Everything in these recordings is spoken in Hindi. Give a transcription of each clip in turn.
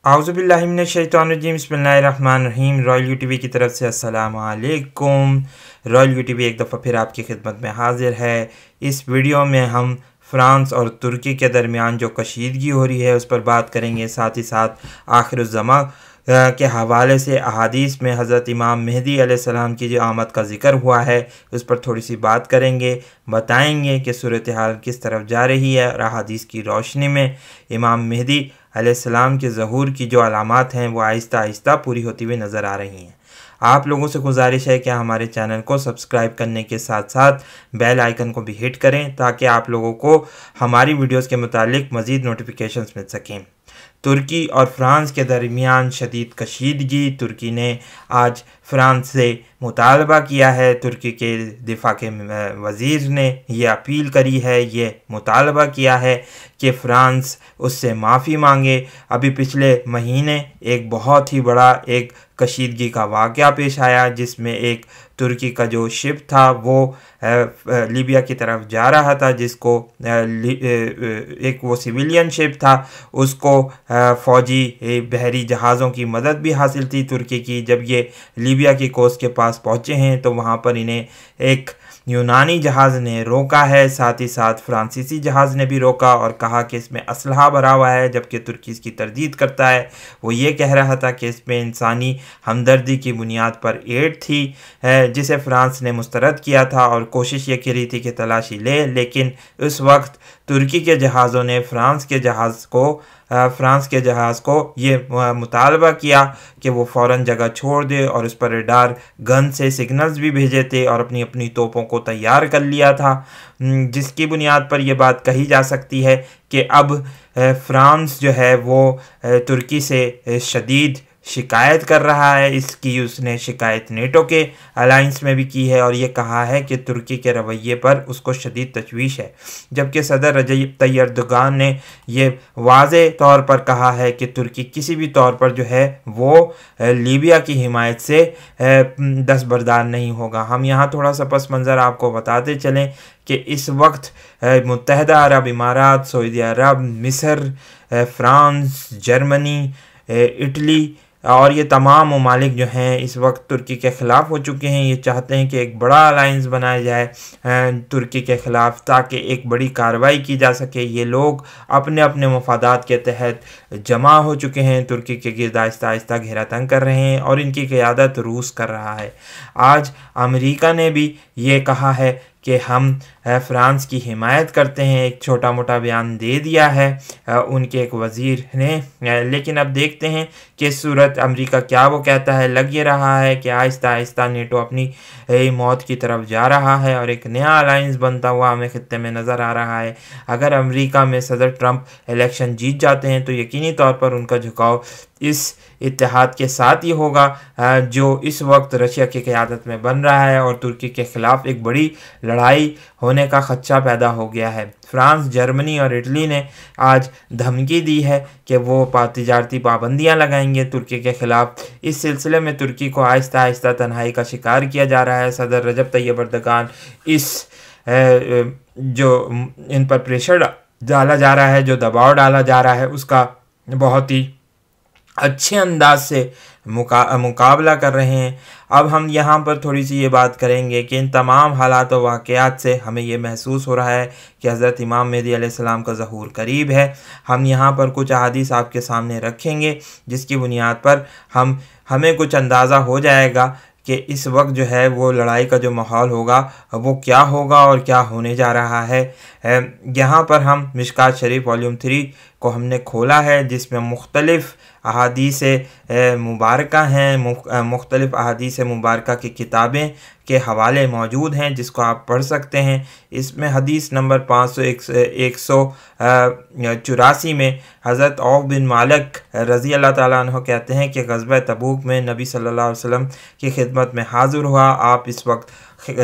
आउज़ुबिल्लाहिमिनश्शैतानिर्रजीम बिस्मिल्लाहिर्रहमानिर्रहीम। रॉयल यूटीवी की तरफ से अस्सलाम वालेकुम। रॉयल यूटीवी एक दफ़ा फिर आपकी खिदमत में हाजिर है। इस वीडियो में हम फ़्रांस और तुर्की के दरमियान जो कशीदगी हो रही है उस पर बात करेंगे। साथ ही साथ आखिरुज़्ज़मा के हवाले से अहादीस में हज़रत इमाम मेहदी अलैहिस्सलाम की जो आमद का ज़िक्र हुआ है उस पर थोड़ी सी बात करेंगे, बताएंगे कि सूरत हाल किस तरफ जा रही है। और अहादीस की रोशनी में इमाम मेहदी अलैहिस्सलाम के ज़हूर की जो अलामात हैं वो आहिस्ता आहिस्ता पूरी होती हुई नज़र आ रही हैं। आप लोगों से गुजारिश है कि हमारे चैनल को सब्सक्राइब करने के साथ साथ बेल आइकन को भी हिट करें ताकि आप लोगों को हमारी वीडियोस के मुतालिक मज़ीद नोटिफिकेशंस मिल सकें। तुर्की और फ़्रांस के दरमियान शदीद कशीदगी। तुर्की ने आज फ़्रांस से मुतालबा किया है। तुर्की के दिफा के वज़ीर ने ये अपील करी है, ये मुतालबा किया है कि फ़्रांस उससे माफ़ी मांगे। अभी पिछले महीने एक बहुत ही बड़ा एक कशीदगी का वाक़या पेश आया जिसमें एक तुर्की का जो शिप था वो लीबिया की तरफ जा रहा था, जिसको एक वो सिविलियन शिप था, उसको फ़ौजी बहरी जहाज़ों की मदद भी हासिल थी तुर्की की। जब ये लीबिया की कोस्ट के पास पहुँचे हैं तो वहाँ पर इन्हें एक यूनानी जहाज़ ने रोका है, साथ ही साथ फ्रांसीसी जहाज़ ने भी रोका और कहा कि इसमें असलहा भरा हुआ है, जबकि तुर्की इसकी तरदीद करता है। वो ये कह रहा था कि इसमें इंसानी हमदर्दी की बुनियाद पर एड थी जिसे फ़्रांस ने मुस्तरद किया था और कोशिश ये की रही थी कि तलाशी ले, लेकिन उस वक्त तुर्की के जहाज़ों ने फ़्रांस के जहाज़ को ये मुतालबा किया कि वो फ़ौरन जगह छोड़ दे और उस पर रडार गन से सिग्नल्स भी भेजे थे और अपनी अपनी तोपों को तैयार कर लिया था, जिसकी बुनियाद पर यह बात कही जा सकती है कि अब फ़्रांस जो है वो तुर्की से शदीद शिकायत कर रहा है। इसकी उसने शिकायत नेटो के अलाइंस में भी की है और ये कहा है कि तुर्की के रवैये पर उसको शदीद तशवीश है, जबकि सदर रजब तय्यब एर्दोगान ने ये वाज़े तौर पर कहा है कि तुर्की किसी भी तौर पर जो है वो लीबिया की हिमायत से दस्तबरदार नहीं होगा। हम यहाँ थोड़ा सा पस मंज़र आपको बताते चलें कि इस वक्त मुत्तहदा अरब इमारात, सऊदी अरब, मिस्र, फ़्रांस, जर्मनी, इटली और ये तमाम ममालिक जो हैं इस वक्त तुर्की के ख़िलाफ़ हो चुके हैं। ये चाहते हैं कि एक बड़ा अलाइंस बनाया जाए तुर्की के ख़िलाफ़ ताकि एक बड़ी कार्रवाई की जा सके। ये लोग अपने अपने मफादात के तहत जमा हो चुके हैं, तुर्की के गिर्द आहिस्ता आहिस्ता घेरा तंग कर रहे हैं और इनकी क़यादत रूस कर रहा है। आज अमेरिका ने भी ये कहा है कि हम फ़्रांस की हिमायत करते हैं, एक छोटा मोटा बयान दे दिया है उनके एक वज़ीर ने। लेकिन अब देखते हैं कि सूरत अमेरिका क्या वो कहता है। लग ये रहा है कि आहिस्ता आहिस्ता नेटो अपनी मौत की तरफ जा रहा है और एक नया अलाइंस बनता हुआ हमें ख़ित्ते में नज़र आ रहा है। अगर अमेरिका में सदर ट्रंप इलेक्शन जीत जाते हैं तो यकीनी तौर पर उनका झुकाव इस इत्तेहाद के साथ ही होगा जो इस वक्त रशिया की क़यादत में बन रहा है और तुर्की के ख़िलाफ़ एक बड़ी लड़ाई होने का ख़दशा पैदा हो गया है। फ़्रांस, जर्मनी और इटली ने आज धमकी दी है कि वो तिजारती पाबंदियां लगाएंगे तुर्की के ख़िलाफ़। इस सिलसिले में तुर्की को आहिस्ता आहिस्ता तन्हाई का शिकार किया जा रहा है। सदर रजब तय्यब एर्दोगान जो इन पर प्रेशर डाला जा रहा है, जो दबाव डाला जा रहा है, उसका बहुत ही अच्छे अंदाज से मुकाबला कर रहे हैं। अब हम यहाँ पर थोड़ी सी ये बात करेंगे कि इन तमाम हालात और वाक़यात से हमें ये महसूस हो रहा है कि हज़रत इमाम मेहदी अलैहिस्सलाम का ज़हूर करीब है। हम यहाँ पर कुछ अहादीस आपके सामने रखेंगे जिसकी बुनियाद पर हमें कुछ अंदाज़ा हो जाएगा कि इस वक्त जो है वो लड़ाई का जो माहौल होगा वो क्या होगा और क्या होने जा रहा है। यहाँ पर हम मिशकात शरीफ वॉल्यूम 3 को हमने खोला है जिसमें मुख्तलिफ़ अहादीस मुबारका हैं, मुख्तलिफ़ अहादीस मुबारका की किताबें के हवाले मौजूद हैं जिसको आप पढ़ सकते हैं। इसमें हदीस नंबर 584 में हज़रत औफ बिन मालिक रज़ी अल्लाह ताला अन्हु कहते हैं कि ग़ज़वा तबूक में नबी सल्लल्लाहु अलैहि वसल्लम की खिदमत में हाज़िर हुआ। आप इस वक्त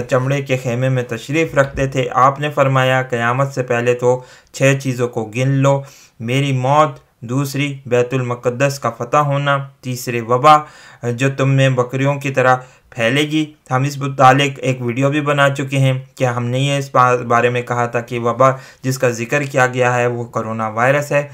चमड़े के खेमे में तशरीफ़ रखते थे। आपने फरमाया क़यामत से पहले तो 6 चीज़ों को गिन लो, मेरी मौत, दूसरी बैतुल मुक़द्दस का फ़तह होना, तीसरी वबा जो तुम में बकरियों की तरह फैलेगी। हम इस मुतालिक एक वीडियो भी बना चुके हैं कि हमने ये इस बारे में कहा था कि वबा जिसका ज़िक्र किया गया है वो कोरोना वायरस है।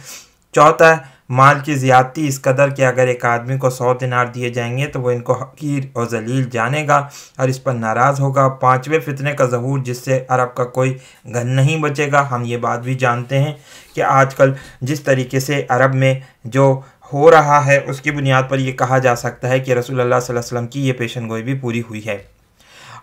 चौथा माल की ज़्यादती इस कदर कि अगर एक आदमी को 100 दिनार दिए जाएंगे तो वो इनको हकीर और जलील जानेगा और इस पर नाराज़ होगा। 5वें फितने का ज़हूर, जिससे अरब का कोई घर नहीं बचेगा। हम ये बात भी जानते हैं कि आजकल जिस तरीके से अरब में जो हो रहा है उसकी बुनियाद पर यह कहा जा सकता है कि रसूलुल्लाह सल्लल्लाहु अलैहि वसल्लम की ये पेशन गोई भी पूरी हुई है।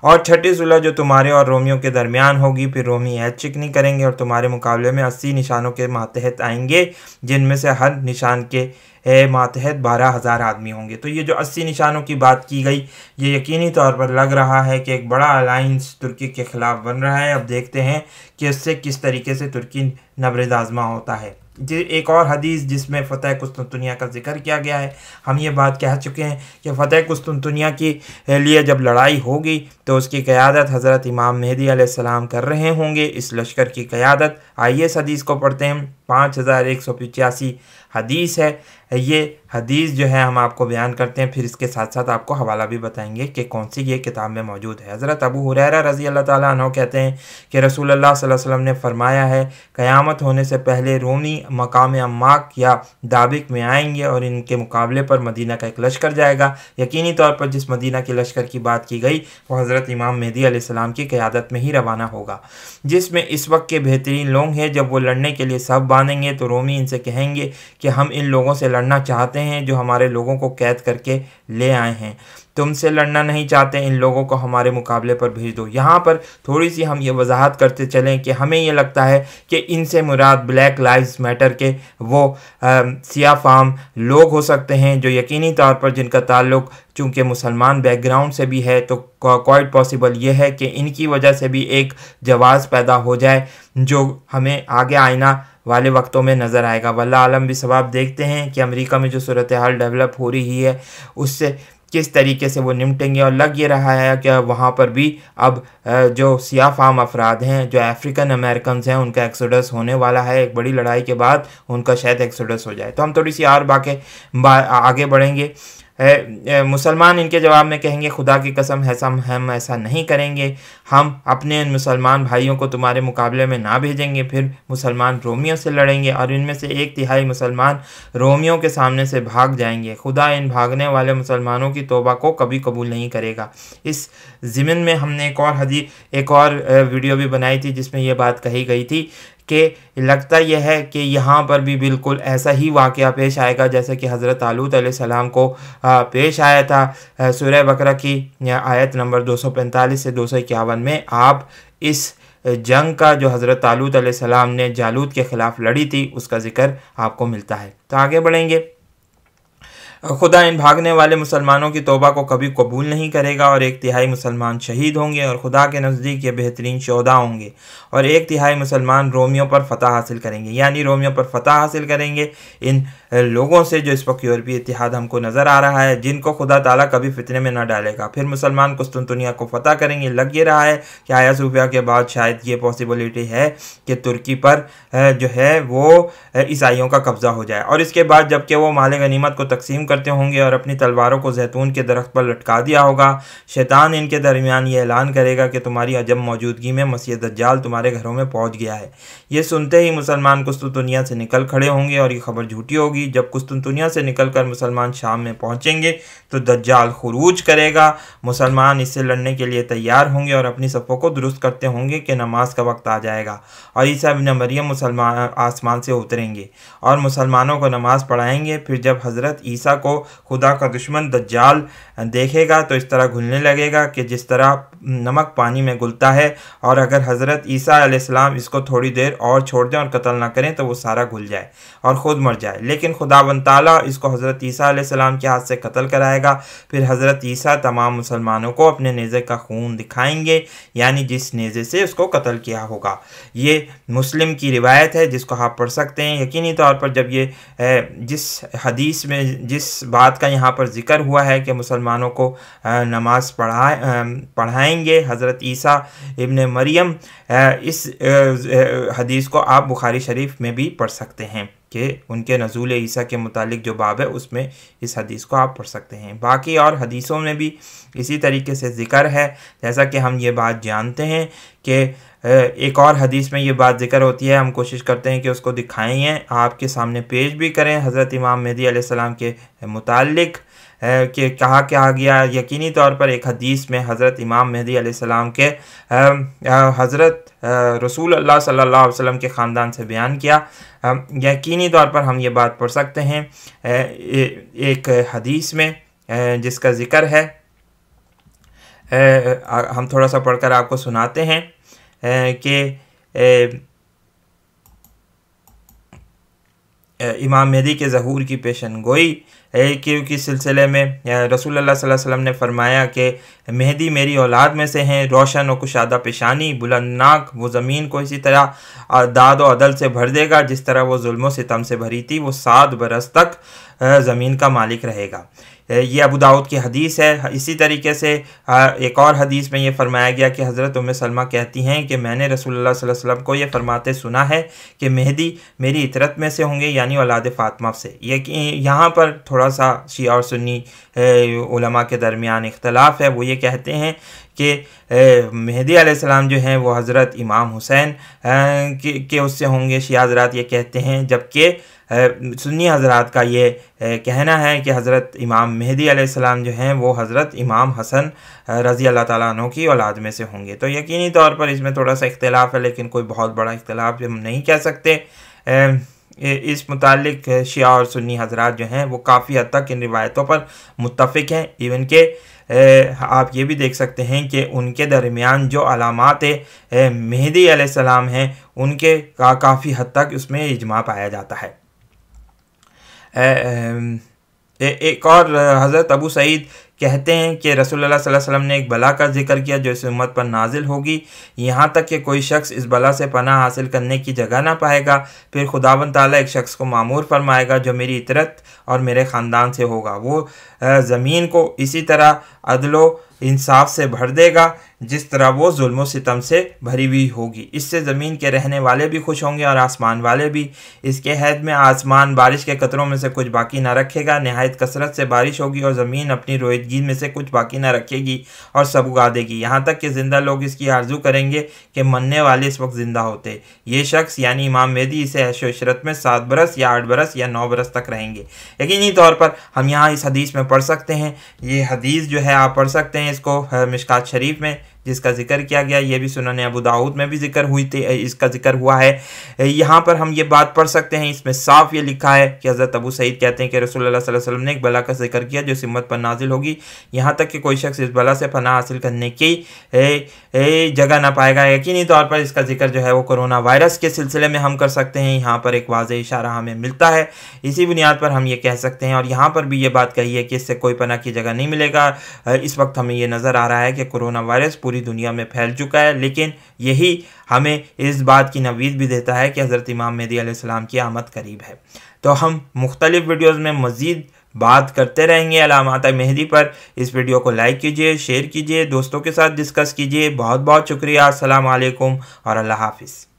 और छठी सुलह जो तुम्हारे और रोमियों के दरमियान होगी, फिर रोमी ऐद चिकनी करेंगे और तुम्हारे मुकाबले में 80 निशानों के मातहत आएंगे, जिनमें से हर निशान के मातहत 12,000 आदमी होंगे। तो ये जो 80 निशानों की बात की गई, ये यकीनी तौर पर लग रहा है कि एक बड़ा अलाइंस तुर्की के ख़िलाफ़ बन रहा है। अब देखते हैं कि इससे किस तरीके से तुर्की नबरेद आज़मा होता है। एक और हदीस जिसमें फ़तह कुस्तुनतुनिया का जिक्र किया गया है, हम ये बात कह चुके हैं कि फ़तह कुस्तुनतुनिया के लिए जब लड़ाई होगी तो उसकी क़यादत हज़रत इमाम मेहदी अलैहिस्सलाम कर रहे होंगे। इस लश्कर की क़यादत, आइए इस हदीस को पढ़ते हैं। 5185 हदीस है। ये हदीस जो है हम आपको बयान करते हैं, फिर इसके साथ साथ आपको हवाला भी बताएंगे कि कौन सी ये किताब में मौजूद है। हज़रत अबू हुरैरा रज़ी अल्लाह ताला अन्हु कहते हैं कि रसूलुल्लाह सल्लल्लाहु अलैहि वसल्लम ने फरमाया है, क़यामत होने से पहले रोमी मकाम अम्माक या दाबिक में आएंगे और इनके मुकाबले पर मदीना का एक लश्कर जाएगा। यकीनी तौर पर जिस मदीना के लश्कर की बात की गई वो हज़रत इमाम मेहदी अलैहिस्सलाम की क़यादत में ही रवाना होगा, जिसमें इस वक्त के बेहतरीन लोग हैं। जब वो लड़ने के लिए सब बांधेंगे तो रोमी इनसे कहेंगे कि हम इन लोगों से लड़ना चाहते हैं जो हमारे लोगों को कैद करके ले आए हैं, तुमसे लड़ना नहीं चाहते, इन लोगों को हमारे मुकाबले पर भेज दो। यहाँ पर थोड़ी सी हम ये वजाहत करते चलें कि हमें ये लगता है कि इनसे मुराद ब्लैक लाइव्स मैटर के वो सिया फाम लोग हो सकते हैं जो यकीनी तौर पर जिनका ताल्लुक चूँकि मुसलमान बैकग्राउंड से भी है, तो क्वाइट पॉसिबल ये है कि इनकी वजह से भी एक जवाज़ पैदा हो जाए जो हमें आगे आईना वाले वक्तों में नज़र आएगा। वल्लाह आलम भी सवाब। देखते हैं कि अमेरिका में जो सूरत हाल डेवलप हो रही है उससे किस तरीके से वो निपटेंगे। और लग ये रहा है कि वहाँ पर भी अब जो सिया फाम अफराद हैं, जो अफ्रीकन अमेरिकन हैं, उनका एक्सोडस होने वाला है। एक बड़ी लड़ाई के बाद उनका शायद एक्सोडस हो जाए। तो हम थोड़ी सी और आगे बढ़ेंगे। मुसलमान इनके जवाब में कहेंगे, खुदा की कसम है हम ऐसा नहीं करेंगे, हम अपने मुसलमान भाइयों को तुम्हारे मुकाबले में ना भेजेंगे। फिर मुसलमान रोमियों से लड़ेंगे और इनमें से 1/3 मुसलमान रोमियों के सामने से भाग जाएंगे। खुदा इन भागने वाले मुसलमानों की तौबा को कभी कबूल नहीं करेगा। इस ज़िमन में हमने एक और वीडियो भी बनाई थी जिसमें यह बात कही गई थी कि लगता यह है कि यहाँ पर भी बिल्कुल ऐसा ही वाक़या पेश आएगा जैसे कि हज़रत तालूत अलैहिस्सलाम को पेश आया था। सूरह बकरा की आयत नंबर 245 से 251 में आप इस जंग का जो हज़रत तालूत अलैहिस्सलाम ने जालूत के ख़िलाफ़ लड़ी थी उसका ज़िक्र आपको मिलता है। तो आगे बढ़ेंगे। खुदा इन भागने वाले मुसलमानों की तौबा को कभी कबूल नहीं करेगा और 1/3 मुसलमान शहीद होंगे और खुदा के नज़दीक ये बेहतरीन शोदा होंगे और 1/3 मुसलमान रोमियों पर फ़तह हासिल करेंगे, यानी रोमियों पर फ़तह हासिल करेंगे इन लोगों से जो इस वक्त यूरोपीय इत्तेहाद हमको नज़र आ रहा है, जिनको खुदा ताला कभी फितने में न डालेगा। फिर मुसलमान कुस्तुनतुनिया को फ़तह करेंगे। लग ये रहा है कि आया सूफिया के बाद शायद ये पॉसिबिलिटी है कि तुर्की पर जो है वो ईसाइयों का कब्ज़ा हो जाए और इसके बाद जबकि वो माल गनीमत को तकसीम करते होंगे और अपनी तलवारों को जैतून के दरख्त पर लटका दिया होगा, शैतान इनके दरमियान ये ऐलान करेगा कि तुम्हारी अजब मौजूदगी में मसीह दज्जाल तुम्हारे घरों में पहुंच गया है। ये सुनते ही मुसलमान कुस्तुनतुनिया से निकल खड़े होंगे और ये खबर झूठी होगी। जब कुस्तुनतुनिया से निकलकर मुसलमान शाम में पहुंचेंगे तो दज्जाल खुरूज करेगा। मुसलमान इससे लड़ने के लिए तैयार होंगे और अपनी सफ़ों को दुरुस्त करते होंगे कि नमाज का वक्त आ जाएगा और ईसा इब्न मरियम मुसलमान आसमान से उतरेंगे और मुसलमानों को नमाज पढ़ाएंगे। फिर जब हज़रत ईसा को खुदा का दुश्मन दज्जाल देखेगा तो इस तरह घुलने लगेगा कि जिस तरह नमक पानी में घुलता है, और अगर हज़रत ईसा अलैहिस्सलाम इसको थोड़ी देर और छोड़ दें और कत्ल ना करें तो वो सारा घुल जाए और ख़ुद मर जाए। लेकिन खुदावंद ताला इसको हज़रत ईसा अलैहिस्सलाम के हाथ से कत्ल कराएगा। फिर हज़रत ईसा तमाम मुसलमानों को अपने नेज़े का खून दिखाएंगे, यानी जिस नेज़े से उसको कत्ल किया होगा। ये मुस्लिम की रिवायत है जिसको आप पढ़ सकते हैं। यकीनी तौर पर जब ये जिस हदीस में जिस बात का यहाँ पर ज़िक्र हुआ है कि मुसलमानों को नमाज पढ़ाएंगे हज़रत ईसा इब्न मरियम, इस हदीस को आप बुखारी शरीफ में भी पढ़ सकते हैं कि उनके नज़ूल ईसा के मुतालिक जो बाब है उसमें इस हदीस को आप पढ़ सकते हैं। बाकी और हदीसों में भी इसी तरीके से ज़िक्र है। जैसा कि हम ये बात जानते हैं कि एक और हदीस में ये बात ज़िक्र होती है, हम कोशिश करते हैं कि उसको दिखाएँ, आपके सामने पेश भी करें हज़रत इमाम मेहदी अलैहिस्सलाम के मुताल्लिक़ कि कहा क्या गया। यकीनी तौर पर एक हदीस में हज़रत इमाम मेहदी अलैहिस्सलाम के हज़रत रसूल अल्लाह सल्लल्लाहु अलैहि वसल्लम के ख़ानदान से बयान किया। यकीनी तौर पर हम ये बात पढ़ सकते हैं एक हदीस में जिसका ज़िक्र है, हम थोड़ा सा पढ़कर आपको सुनाते हैं कि इमाम मेहदी के ज़हूर की पेशन गोई के सिलसिले में रसूलुल्लाह सल्लल्लाहु अलैहि वसल्लम ने फरमाया कि मेहदी मेरी औलाद में से हैं, रोशन और कुशादा पेशानी, बुलंद नाक, वो ज़मीन को इसी तरह दाद और अदल से भर देगा जिस तरह वो जुल्म व सितम से भरी थी। वो 7 बरस तक ज़मीन का मालिक रहेगा। ये अबू दाऊद की हदीस है। इसी तरीके से एक और हदीस में ये फरमाया गया कि हज़रत उम्मे सलमा कहती हैं कि मैंने रसूलुल्लाह सल्लल्लाहु अलैहि वसल्लम को ये फरमाते सुना है कि मेहदी मेरी इतरत में से होंगे, यानी औलाद फ़ातिमा से। ये यहाँ पर थोड़ा सा शिया और सुन्नी उलमा के दरमियान इख्तलाफ है। वो ये कहते हैं कि मेहदी अलैहिस्सलाम जो हैं वो हज़रत इमाम हुसैन के उससे होंगे, शिया हज़रात ये कहते हैं, जबकि सुन्नी हज़रात का ये कहना है कि हज़रत इमाम मेहदी अलैहिस्सलाम जो हैं वो हज़रत इमाम हसन रज़ी अल्लाह ताला अन्हु की औलाद में से होंगे। तो यकीनी तौर पर इसमें थोड़ा सा इख्तिलाफ़ है, लेकिन कोई बहुत बड़ा इख्तिलाफ़ हम नहीं कह सकते। इस मुतालिक शिया और सुन्नी हज़रात जो हैं वो काफ़ी हद तक इन रिवायतों पर मुत्तफ़िक हैं। इवन के आप ये भी देख सकते हैं कि उनके दरमियान जो अलामात मेहदी अलैहिस्सलाम हैं उनके काफ़ी हद तक उसमें इजमा पाया जाता है। एक और हज़रत अबू सईद कहते हैं कि रसूलुल्लाह सल्लल्लाहु अलैहि वसल्लम ने एक बला का जिक्र किया जो इस उम्मत पर नाजिल होगी, यहाँ तक कि कोई शख्स इस बला से पनाह हासिल करने की जगह ना पाएगा। फिर खुदावंद ताला एक शख्स को मामूर फरमाएगा जो मेरी इतरत और मेरे ख़ानदान से होगा। वो ज़मीन को इसी तरह अदलो इंसाफ से भर देगा जिस तरह वो जुल्म सितम से भरी हुई होगी। इससे ज़मीन के रहने वाले भी खुश होंगे और आसमान वाले भी। इसके हैद में आसमान बारिश के कतरों में से कुछ बाकी ना रखेगा, नहायत कसरत से बारिश होगी और ज़मीन अपनी रोईदगी में से कुछ बाकी ना रखेगी और सब उगा देगी, यहाँ तक कि ज़िंदा लोग इसकी आरजू करेंगे कि मरने वाले इस वक्त ज़िंदा होते। ये शख्स यानी इमाम मेहदी इसे ऐशो इशरत में 7 बरस या 8 बरस या 9 बरस तक रहेंगे। यकीनी तौर पर हम यहाँ इस हदीस में पढ़ सकते हैं, ये हदीस जो है आप पढ़ सकते हैं इसको मिशकात शरीफ में जिसका जिक्र किया गया, ये भी सुनन अबू दाऊद में भी जिक्र हुई थी, इसका जिक्र हुआ है। यहाँ पर हम ये बात पढ़ सकते हैं, इसमें साफ ये लिखा है कि हज़रत अबू सईद कहते हैं कि रसूलुल्लाह सल्लल्लाहु अलैहि वसल्लम ने एक बला का जिक्र किया जो इस उम्मत पर नाजिल होगी, यहाँ तक कि कोई शख्स इस बला से पनाह हासिल करने की जगह ना पाएगा। यकीनी तौर पर इसका जिक्र जो है वो कोरोना वायरस के सिलसिले में हम कर सकते हैं। यहाँ पर एक वाज़ेह इशारा हमें मिलता है, इसी बुनियाद पर हम ये कह सकते हैं। और यहाँ पर भी ये बात कही है कि इससे कोई पनाह की जगह नहीं मिलेगा। इस वक्त हमें ये नज़र आ रहा है कि कोरोना वायरस पूरी दुनिया में फैल चुका है, लेकिन यही हमें इस बात की नवीद भी देता है कि हज़रत इमाम मेहदी अलैहिस्सलाम की आमद करीब है। तो हम मुख्तलिफ़ वीडियोज़ में मज़ीद बात करते रहेंगे अलामात मेहदी पर। इस वीडियो को लाइक कीजिए, शेयर कीजिए, दोस्तों के साथ डिस्कस कीजिए। बहुत बहुत शुक्रिया। अस्सलाम वालेकुम और अल्लाह हाफ़िज़।